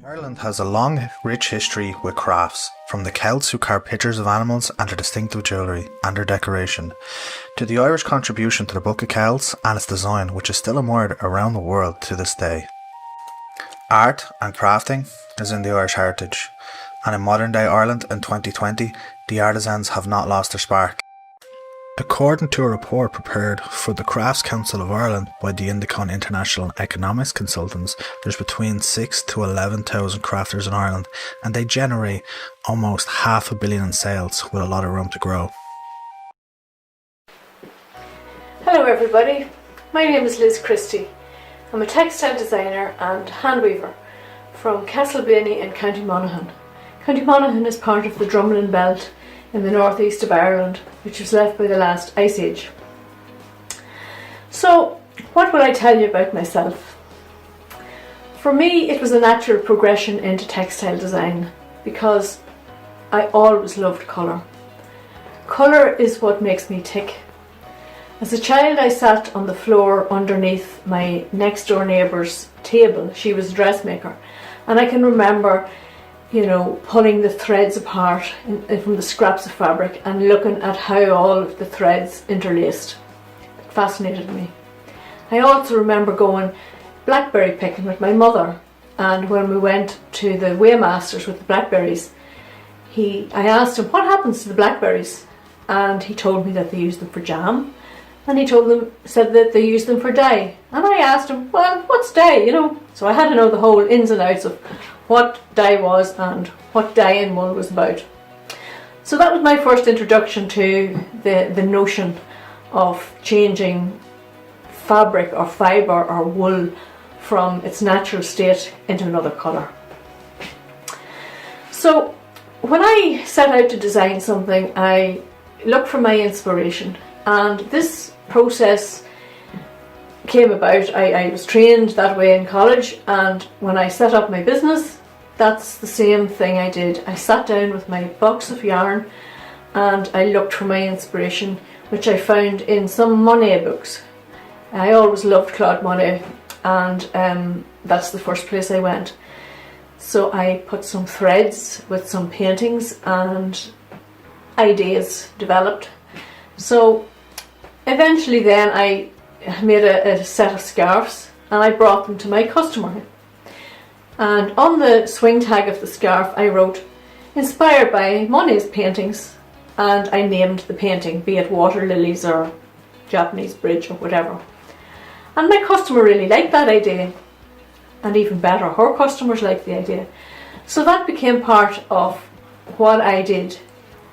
Ireland has a long, rich history with crafts, from the Celts who carved pictures of animals and their distinctive jewellery and their decoration, to the Irish contribution to the Book of Kells and its design, which is still admired around the world to this day. Art and crafting is in the Irish heritage, and in modern day Ireland in 2020, the artisans have not lost their spark. According to a report prepared for the Crafts Council of Ireland by the Indicon International Economics Consultants, there's between 6,000 to 11,000 crafters in Ireland, and they generate almost $500 million in sales with a lot of room to grow. Hello everybody, my name is Liz Christie. I'm a textile designer and hand weaver from Castleblaney in County Monaghan. County Monaghan is part of the Drumlin Belt in the northeast of Ireland, which was left by the last ice age. So, what will I tell you about myself? For me, it was a natural progression into textile design because I always loved colour. Colour is what makes me tick. As a child, I sat on the floor underneath my next door neighbour's table. She was a dressmaker, and I can remember pulling the threads apart from the scraps of fabric and looking at how all of the threads interlaced. It fascinated me. I also remember going blackberry picking with my mother, and when we went to the weighmasters with the blackberries, I asked him what happens to the blackberries, and he told me that they use them for jam, and he said that they use them for dye, and I asked him, well, what's dye, So I had to know the whole ins and outs of what dye was and what dye in wool was about. So that was my first introduction to the notion of changing fabric or fibre or wool from its natural state into another colour. So when I set out to design something, I look for my inspiration, and this process came about. I was trained that way in college, and when I set up my business, that's the same thing I did. I sat down with my box of yarn and I looked for my inspiration, which I found in some Monet books. I always loved Claude Monet, and that's the first place I went. So I put some threads with some paintings and ideas developed. So eventually then I made a set of scarves and I brought them to my customer. And on the swing tag of the scarf I wrote, inspired by Monet's paintings, and I named the painting, be it water lilies or Japanese bridge or whatever. And my customer really liked that idea, and even better, her customers liked the idea. So that became part of what I did,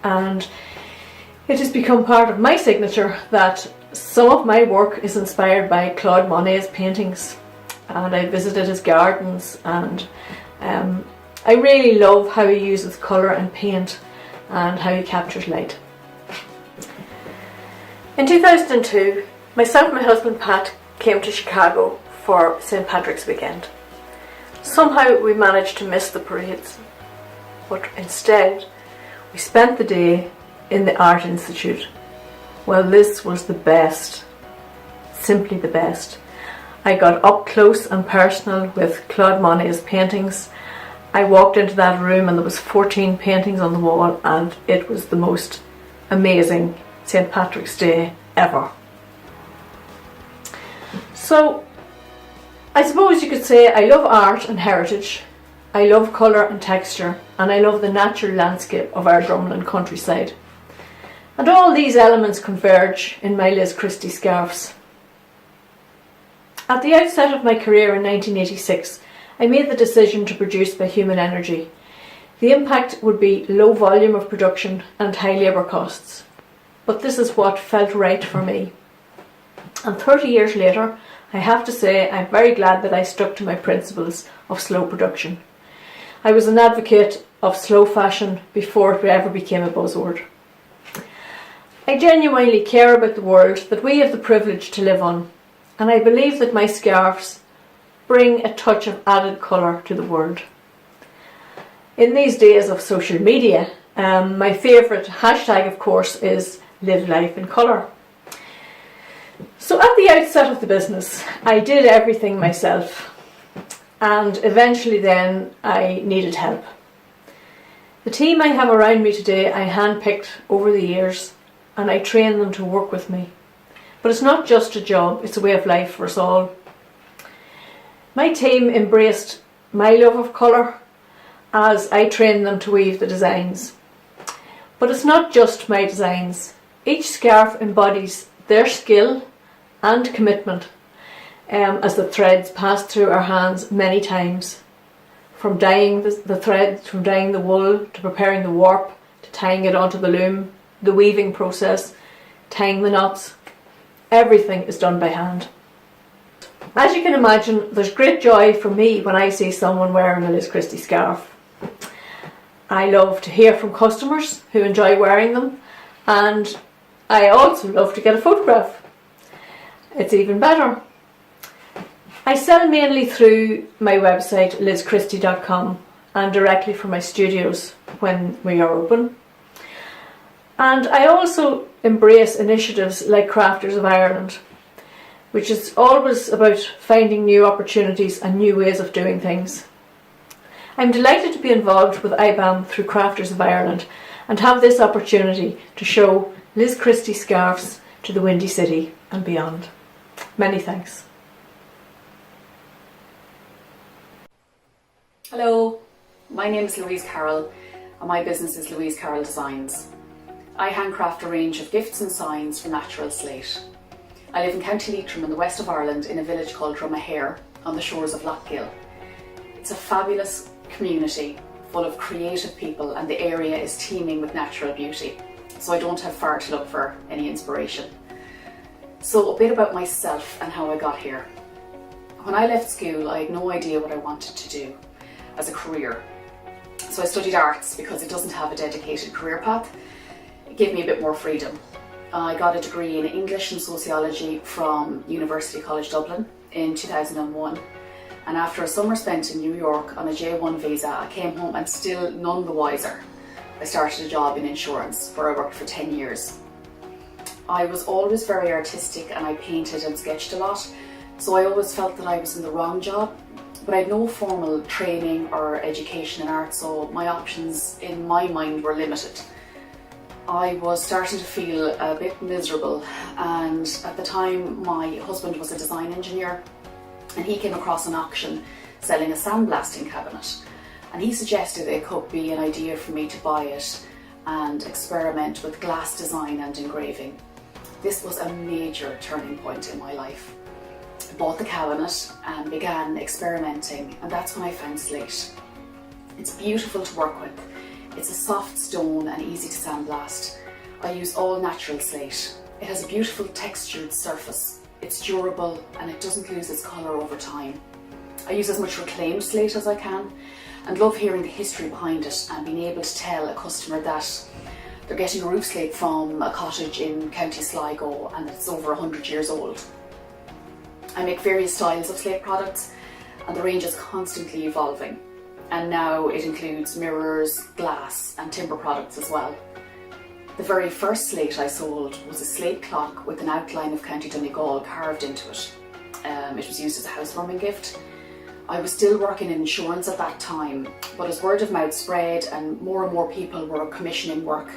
and it has become part of my signature that some of my work is inspired by Claude Monet's paintings, and I visited his gardens, and I really love how he uses colour and paint and how he captures light. In 2002, myself and my husband Pat came to Chicago for St. Patrick's weekend. Somehow we managed to miss the parades, but instead we spent the day in the Art Institute. Well, this was the best, simply the best. I got up close and personal with Claude Monet's paintings. I walked into that room and there was 14 paintings on the wall, and it was the most amazing St. Patrick's Day ever. So I suppose you could say I love art and heritage, I love colour and texture, and I love the natural landscape of our Drumlin countryside. And all these elements converge in my Liz Christie scarves. At the outset of my career in 1986, I made the decision to produce by human energy. The impact would be low volume of production and high labour costs. But this is what felt right for me. And 30 years later, I have to say I'm very glad that I stuck to my principles of slow production. I was an advocate of slow fashion before it ever became a buzzword. I genuinely care about the world that we have the privilege to live on, and I believe that my scarves bring a touch of added colour to the world. In these days of social media, my favourite hashtag of course is Live Life in Colour. So at the outset of the business, I did everything myself. and eventually then I needed help. The team I have around me today I handpicked over the years, and I train them to work with me. But it's not just a job, it's a way of life for us all. My team embraced my love of colour as I trained them to weave the designs. But it's not just my designs. Each scarf embodies their skill and commitment as the threads pass through our hands many times. From dyeing the threads, from dyeing the wool, to preparing the warp, to tying it onto the loom, the weaving process, tying the knots, everything is done by hand. As you can imagine, there's great joy for me when I see someone wearing a Liz Christie scarf. I love to hear from customers who enjoy wearing them, and I also love to get a photograph. It's even better. I sell mainly through my website lizchristie.com and directly from my studios when we are open. And I also embrace initiatives like Crafters of Ireland, which is always about finding new opportunities and new ways of doing things. I'm delighted to be involved with IBAM through Crafters of Ireland and have this opportunity to show Liz Christie scarves to the Windy City and beyond. Many thanks. Hello, my name is Louise Carroll and my business is Louise Carroll Designs. I handcraft a range of gifts and signs from natural slate. I live in County Leitrim in the west of Ireland in a village called Drumahare on the shores of Lough Gill. It's a fabulous community full of creative people and the area is teeming with natural beauty, so I don't have far to look for any inspiration. So a bit about myself and how I got here. When I left school I had no idea what I wanted to do as a career. So I studied arts because it doesn't have a dedicated career path. It gave me a bit more freedom. I got a degree in English and Sociology from University College Dublin in 2001, and after a summer spent in New York on a J1 visa I came home and still none the wiser. I started a job in insurance where I worked for 10 years. I was always very artistic and I painted and sketched a lot, so I always felt that I was in the wrong job. But I had no formal training or education in art, so my options in my mind were limited. I was starting to feel a bit miserable, and at the time my husband was a design engineer and he came across an auction selling a sandblasting cabinet, and he suggested it could be an idea for me to buy it and experiment with glass design and engraving. This was a major turning point in my life. I bought the cabinet and began experimenting, and that's when I found slate. It's beautiful to work with. It's a soft stone and easy to sandblast. I use all natural slate. It has a beautiful textured surface. It's durable and it doesn't lose its colour over time. I use as much reclaimed slate as I can and love hearing the history behind it and being able to tell a customer that they're getting a roof slate from a cottage in County Sligo and it's over 100 years old. I make various styles of slate products and the range is constantly evolving, and now it includes mirrors, glass and timber products as well. The very first slate I sold was a slate clock with an outline of County Donegal carved into it. It was used as a housewarming gift. I was still working in insurance at that time, but as word of mouth spread and more people were commissioning work,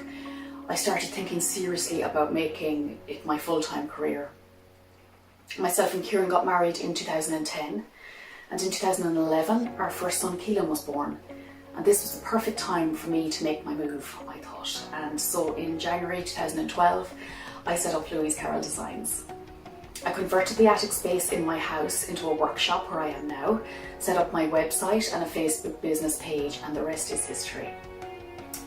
I started thinking seriously about making it my full-time career. Myself and Kieran got married in 2010, and in 2011 our first son Keelan was born, and this was the perfect time for me to make my move, I thought. And so in January 2012 I set up Louise Carroll Designs. I converted the attic space in my house into a workshop where I am now, set up my website and a Facebook business page, and the rest is history.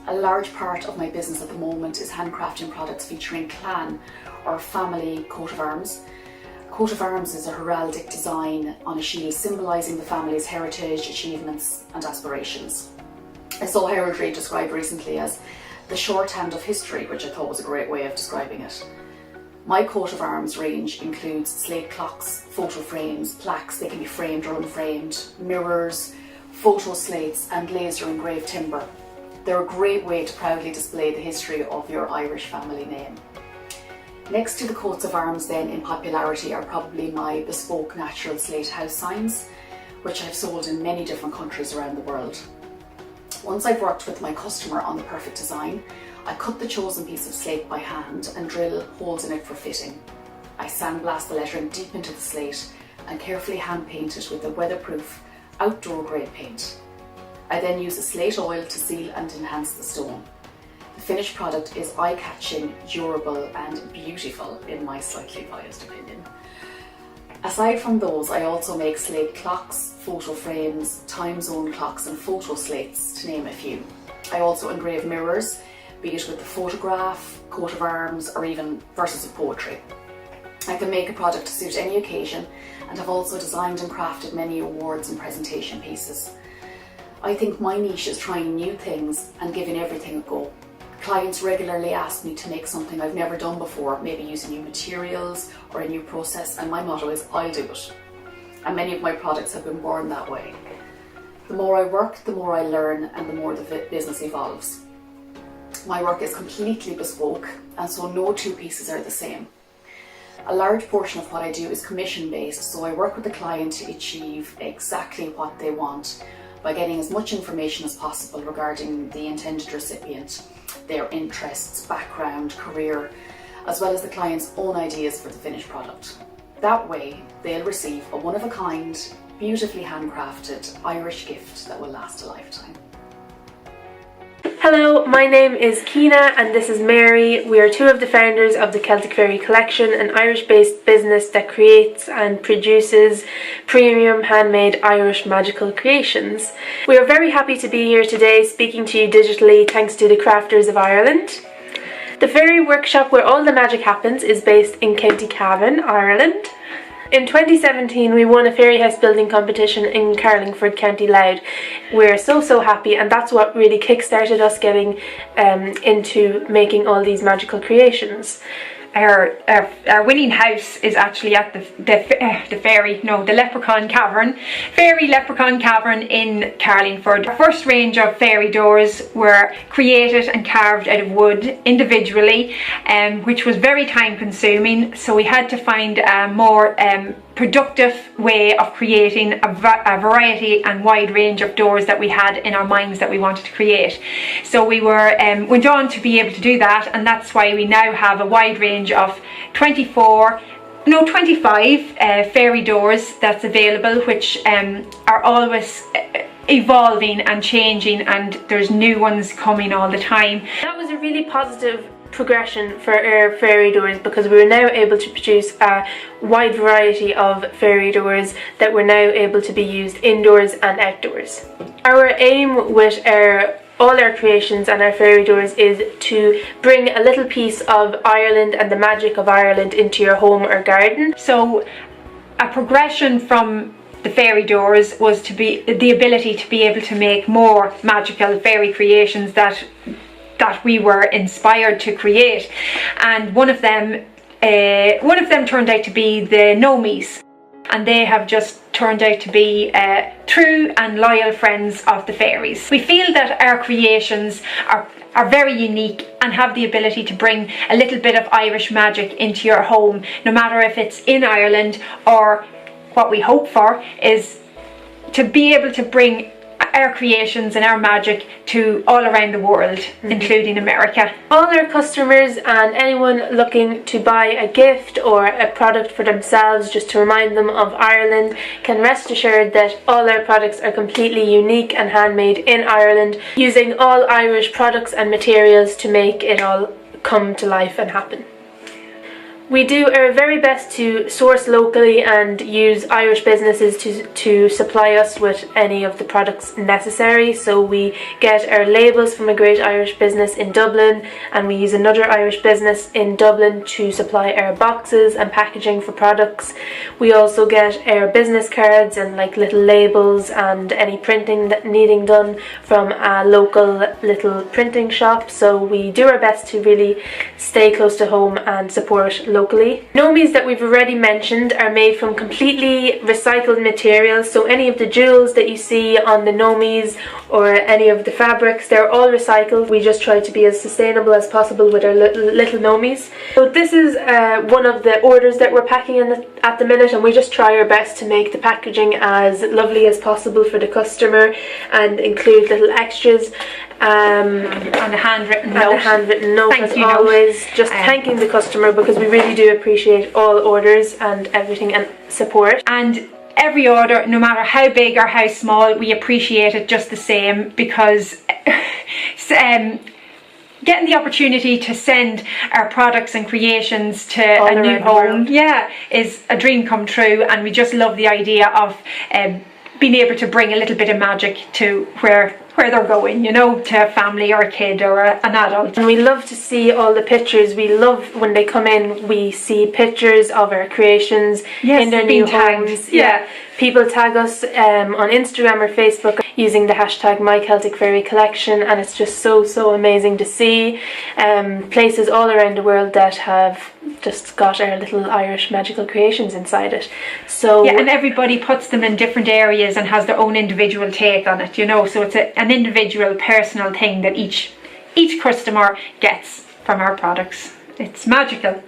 A large part of my business at the moment is handcrafting products featuring clan or family coat of arms. Coat of arms is a heraldic design on a shield symbolising the family's heritage, achievements and aspirations. I saw heraldry described recently as the shorthand of history, which I thought was a great way of describing it. My coat of arms range includes slate clocks, photo frames, plaques, they can be framed or unframed, mirrors, photo slates and laser engraved timber. They're a great way to proudly display the history of your Irish family name. Next to the coats of arms then in popularity are probably my bespoke natural slate house signs. which I've sold in many different countries around the world. Once I've worked with my customer on the perfect design, I cut the chosen piece of slate by hand and drill holes in it for fitting. I sandblast the lettering deep into the slate and carefully hand paint it with a weatherproof, outdoor grade paint. I then use a slate oil to seal and enhance the stone. The finished product is eye-catching, durable and beautiful in my slightly biased opinion. Aside from those, I also make slate clocks, photo frames, time zone clocks and photo slates, to name a few. I also engrave mirrors, be it with the photograph, coat of arms or even verses of poetry. I can make a product to suit any occasion and have also designed and crafted many awards and presentation pieces. I think my niche is trying new things and giving everything a go. Clients regularly ask me to make something I've never done before, maybe using new materials or a new process, and my motto is I'll do it. And many of my products have been born that way. The more I work, the more I learn and the more the business evolves. My work is completely bespoke and so no two pieces are the same. A large portion of what I do is commission based, so I work with the client to achieve exactly what they want by getting as much information as possible regarding the intended recipient, their interests, background, career, as well as the client's own ideas for the finished product. That way, they'll receive a one-of-a-kind, beautifully handcrafted Irish gift that will last a lifetime. Hello, my name is Keena and this is Mary. We are two of the founders of the Celtic Fairy Collection, an Irish-based business that creates and produces premium handmade Irish magical creations. We are very happy to be here today speaking to you digitally thanks to the Crafters of Ireland. The Fairy Workshop where all the magic happens is based in County Cavan, Ireland. In 2017 we won a fairy house building competition in Carlingford, County Louth. We're so happy and that's what really kick-started us getting into making all these magical creations. Our winning house is actually at the Leprechaun Cavern, Fairy Leprechaun Cavern in Carlingford. Our first range of fairy doors were created and carved out of wood individually, which was very time consuming, so we had to find a more productive way of creating a variety and wide range of doors that we had in our minds that we wanted to create. So we went on to be able to do that, and that's why we now have a wide range of 25 fairy doors that's available, which are always evolving and changing, and there's new ones coming all the time. That was a really positive progression for our fairy doors because we were now able to produce a wide variety of fairy doors that were now able to be used indoors and outdoors. Our aim with all our creations and our fairy doors is to bring a little piece of Ireland and the magic of Ireland into your home or garden. So a progression from the fairy doors was to be the ability to be able to make more magical fairy creations that we were inspired to create, and one of them turned out to be the Gnomies, and they have just turned out to be true and loyal friends of the fairies. We feel that our creations are very unique and have the ability to bring a little bit of Irish magic into your home, no matter if it's in Ireland, or what we hope for is to be able to bring our creations and our magic to all around the world, including America. All our customers and anyone looking to buy a gift or a product for themselves just to remind them of Ireland can rest assured that all our products are completely unique and handmade in Ireland, using all Irish products and materials to make it all come to life and happen. We do our very best to source locally and use Irish businesses to supply us with any of the products necessary. So we get our labels from a great Irish business in Dublin, and we use another Irish business in Dublin to supply our boxes and packaging for products. We also get our business cards and like little labels and any printing that needing done from a local little printing shop. So we do our best to really stay close to home and support locally. Gnomies that we've already mentioned are made from completely recycled materials, so any of the jewels that you see on the Gnomies or any of the fabrics, they're all recycled. We just try to be as sustainable as possible with our little Gnomies. So this is one of the orders that we're packing at at the minute, and we just try our best to make the packaging as lovely as possible for the customer and include little extras. And a handwritten note. And a handwritten note, Thank as you always. Just thanking the customer, because we really do appreciate all orders and everything and support. And every order, no matter how big or how small, we appreciate it just the same, because getting the opportunity to send our products and creations to All a new around the home, world. is a dream come true, and we just love the idea of being able to bring a little bit of magic to where they're going, you know, to a family or a kid or an adult. And we love to see all the pictures. We love when they come in, we see pictures of our creations in their being new tagged. homes. Yeah. People tag us on Instagram or Facebook using the hashtag My Celtic Fairy Collection, and it's just so amazing to see places all around the world that have just got our little Irish magical creations inside it. So yeah, and everybody puts them in different areas and has their own individual take on it, you know, so it's an individual personal thing that each customer gets from our products. It's magical.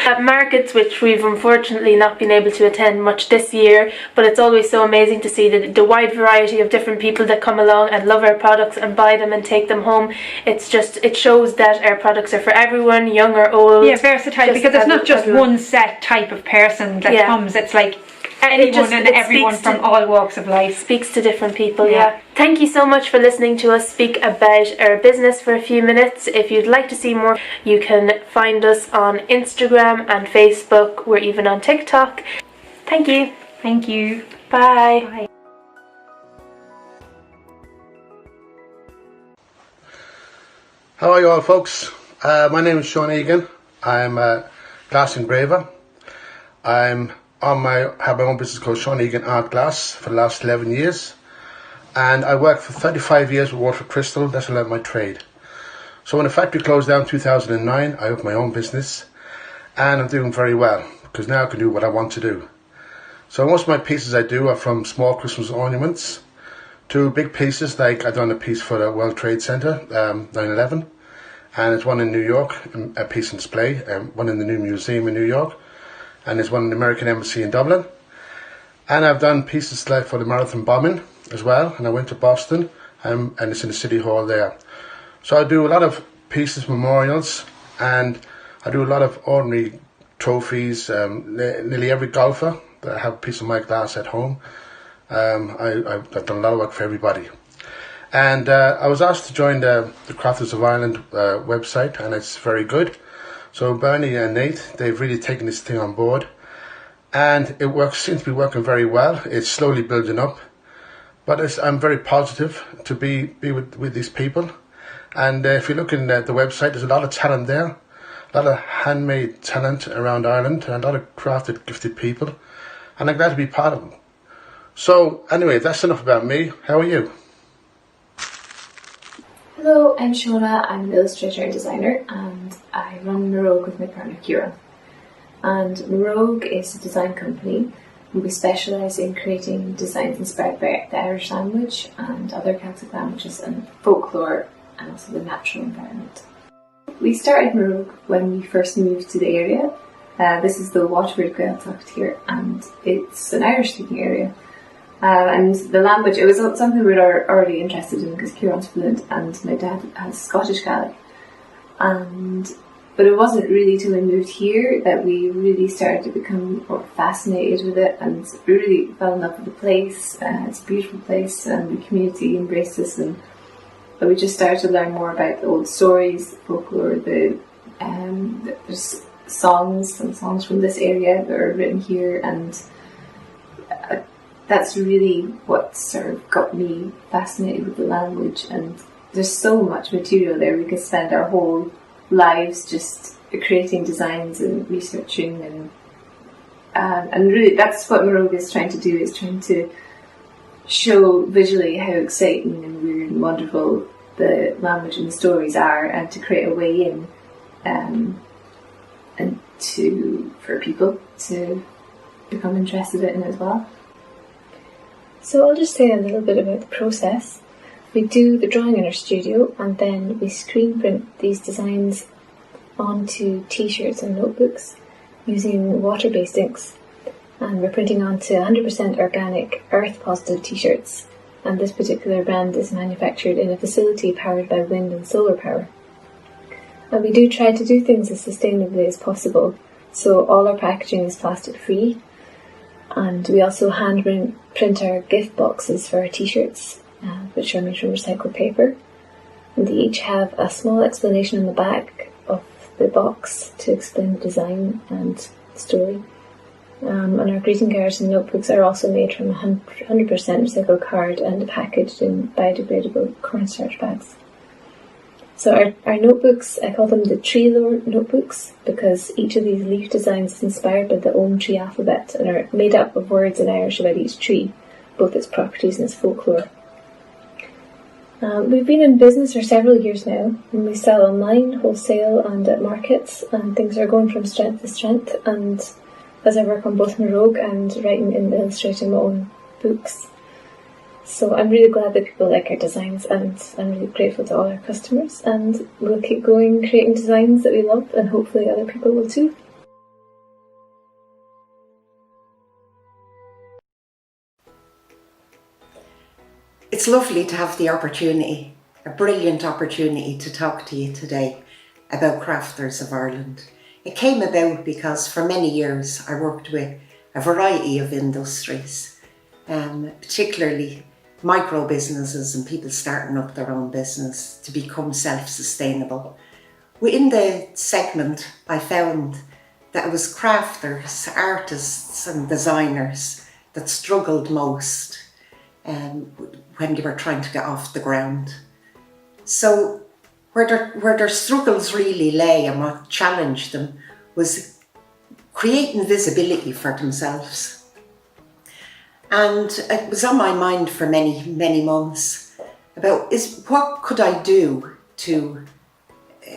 At markets, which we've unfortunately not been able to attend much this year, but it's always so amazing to see the wide variety of different people that come along and love our products and buy them and take them home. It shows that our products are for everyone, young or old. Yeah, versatile, because it's not just one set type of person that comes, it's like anyone and everyone from all walks of life. Speaks to different people, yeah. Thank you so much for listening to us speak about our business for a few minutes. If you'd like to see more, you can find us on Instagram and Facebook. We're even on TikTok. Thank you. Thank you. Bye. Bye. How are you all, folks? My name is Sean Egan. I'm a glass engraver. I have my own business called Sean Egan Art Glass for the last 11 years, and I worked for 35 years with Waterford Crystal. That's my trade. So when the factory closed down in 2009, I opened my own business, and I'm doing very well because now I can do what I want to do. So most of my pieces I do are from small Christmas ornaments to big pieces, like I've done a piece for the World Trade Center, 9/11, and there's one in New York, a piece on display, one in the new museum in New York, and there's one in the American Embassy in Dublin. And I've done pieces like for the marathon bombing as well, and I went to Boston, and it's in the City Hall there. So I do a lot of pieces, memorials, and I do a lot of ordinary trophies. Nearly every golfer that have a piece of my glass at home, I've done a lot of work for everybody. And I was asked to join the Crafters of Ireland website, and it's very good. So Bernie and Nate, they've really taken this thing on board, and it seems to be working very well. It's slowly building up, but I'm very positive to be with these people. And if you look in the website, there's a lot of talent there, a lot of handmade talent around Ireland, and a lot of crafted, gifted people, and I'm glad to be part of them. So anyway, that's enough about me. How are you? Hello, I'm Shona. I'm an illustrator and designer, and I run Marogue with my partner Kieran. And Marogue is a design company, and we specialise in creating designs inspired by the Irish language and other Celtic languages and folklore, and also the natural environment. We started Marogue when we first moved to the area. This is the Waterford Gaeltacht here, and it's an Irish-speaking area. And the language, it was something we were already interested in because Kieran's fluent and my dad has Scottish Gaelic. But it wasn't really till we moved here that we really started to become more fascinated with it, and we really fell in love with the place. It's a beautiful place, and the community embraced us, and we just started to learn more about the old stories, the folklore, there's some songs from this area that are written here, and that's really what sort of got me fascinated with the language. And there's so much material there. We could spend our whole lives just creating designs and researching, and really that's what Marogue is trying to do, is trying to show visually how exciting and weird and wonderful the language and the stories are, and to create a way in, and for people to become interested in it as well. So I'll just say a little bit about the process. We do the drawing in our studio, and then we screen print these designs onto t-shirts and notebooks, using water-based inks, and we're printing onto 100% organic, earth-positive t-shirts, and this particular brand is manufactured in a facility powered by wind and solar power. And we do try to do things as sustainably as possible, so all our packaging is plastic-free, and we also hand print our gift boxes for our t-shirts, which are made from recycled paper. And they each have a small explanation on the back of the box to explain the design and story. And our greeting cards and notebooks are also made from 100% recycled card and packaged in biodegradable cornstarch bags. So our notebooks, I call them the tree lore notebooks, because each of these leaf designs is inspired by the Ogham tree alphabet and are made up of words in Irish about each tree, both its properties and its folklore. We've been in business for several years now, and we sell online, wholesale and at markets, and things are going from strength to strength. And as I work on both Morogue and writing and illustrating my own books, so I'm really glad that people like our designs, and I'm really grateful to all our customers, and we'll keep going creating designs that we love, and hopefully other people will too. It's lovely to have the opportunity, a brilliant opportunity, to talk to you today about Crafters of Ireland. It came about because for many years I worked with a variety of industries, particularly micro businesses and people starting up their own business to become self-sustainable. Within the segment, I found that it was crafters, artists and designers that struggled most when they were trying to get off the ground. So where their struggles really lay and what challenged them was creating visibility for themselves. And it was on my mind for many, many months about what could I do to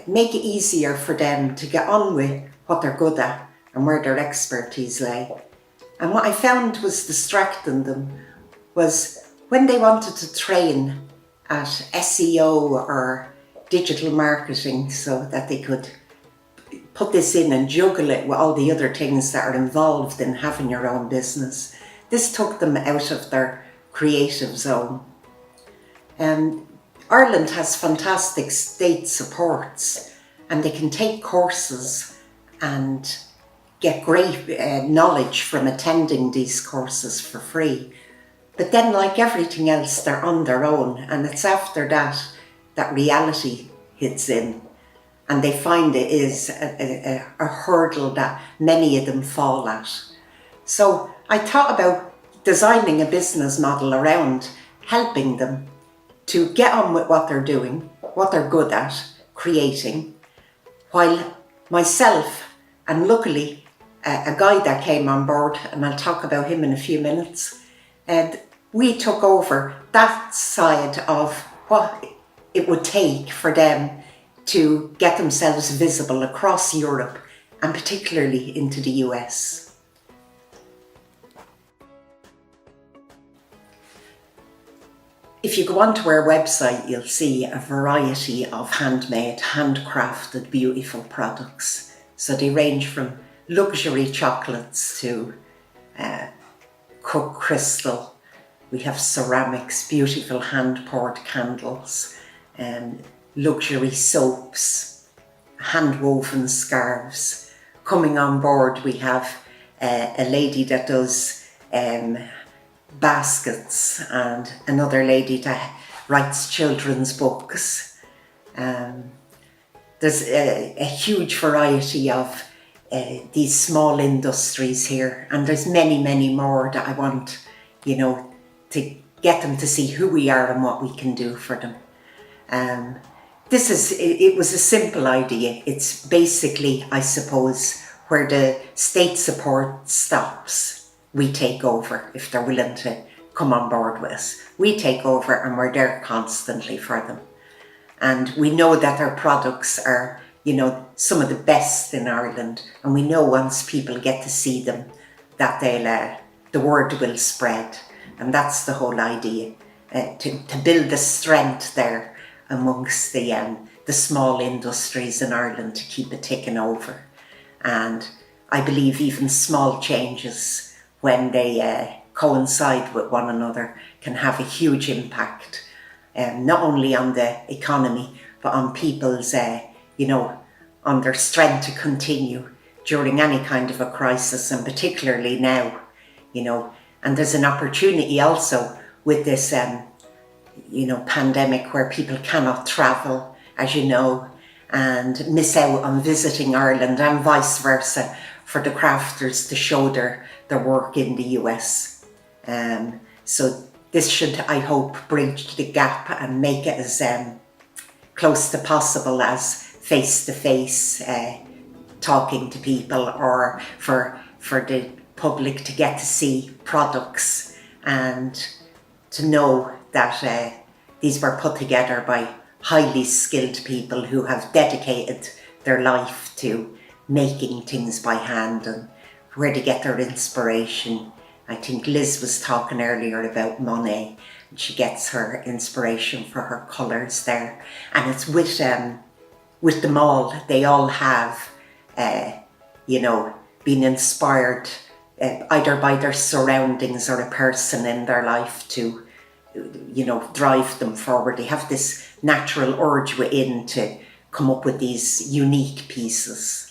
make it easier for them to get on with what they're good at and where their expertise lay. And what I found was distracting them was when they wanted to train at SEO or digital marketing so that they could put this in and juggle it with all the other things that are involved in having your own business. This took them out of their creative zone. Ireland has fantastic state supports, and they can take courses and get great knowledge from attending these courses for free. But then, like everything else, they're on their own, and it's after that that reality hits in, and they find it is a hurdle that many of them fall at. So I thought about designing a business model around helping them to get on with what they're doing, what they're good at, creating, while myself, and luckily a guy that came on board, and I'll talk about him in a few minutes, and we took over that side of what it would take for them to get themselves visible across Europe and particularly into the US. If you go onto our website, you'll see a variety of handmade, handcrafted, beautiful products. So they range from luxury chocolates to cut crystal. We have ceramics, beautiful hand-poured candles, luxury soaps, hand-woven scarves. Coming on board, we have a lady that does baskets and another lady that writes children's books. There's a huge variety of these small industries here, and there's many, many more that I want, to get them to see who we are and what we can do for them. It was a simple idea. It's basically, I suppose, where the state support stops. We take over if they're willing to come on board with us. We take over and we're there constantly for them. And we know that our products are, some of the best in Ireland. And we know once people get to see them that the word will spread. And that's the whole idea, to build the strength there amongst the small industries in Ireland to keep it ticking over. And I believe even small changes, when they coincide with one another, can have a huge impact, not only on the economy, but on people's, on their strength to continue during any kind of a crisis, and particularly now, and there's an opportunity also with this, pandemic, where people cannot travel, as you know, and miss out on visiting Ireland, and vice versa, for the crafters to show their work in the US. So this should, I hope, bridge the gap and make it as close to possible as face-to-face talking to people, or for the public to get to see products and to know that these were put together by highly skilled people who have dedicated their life to making things by hand, and where they get their inspiration. I think Liz was talking earlier about Monet, and she gets her inspiration for her colours there. And it's with them all. They all have, been inspired either by their surroundings or a person in their life to, drive them forward. They have this natural urge within to come up with these unique pieces.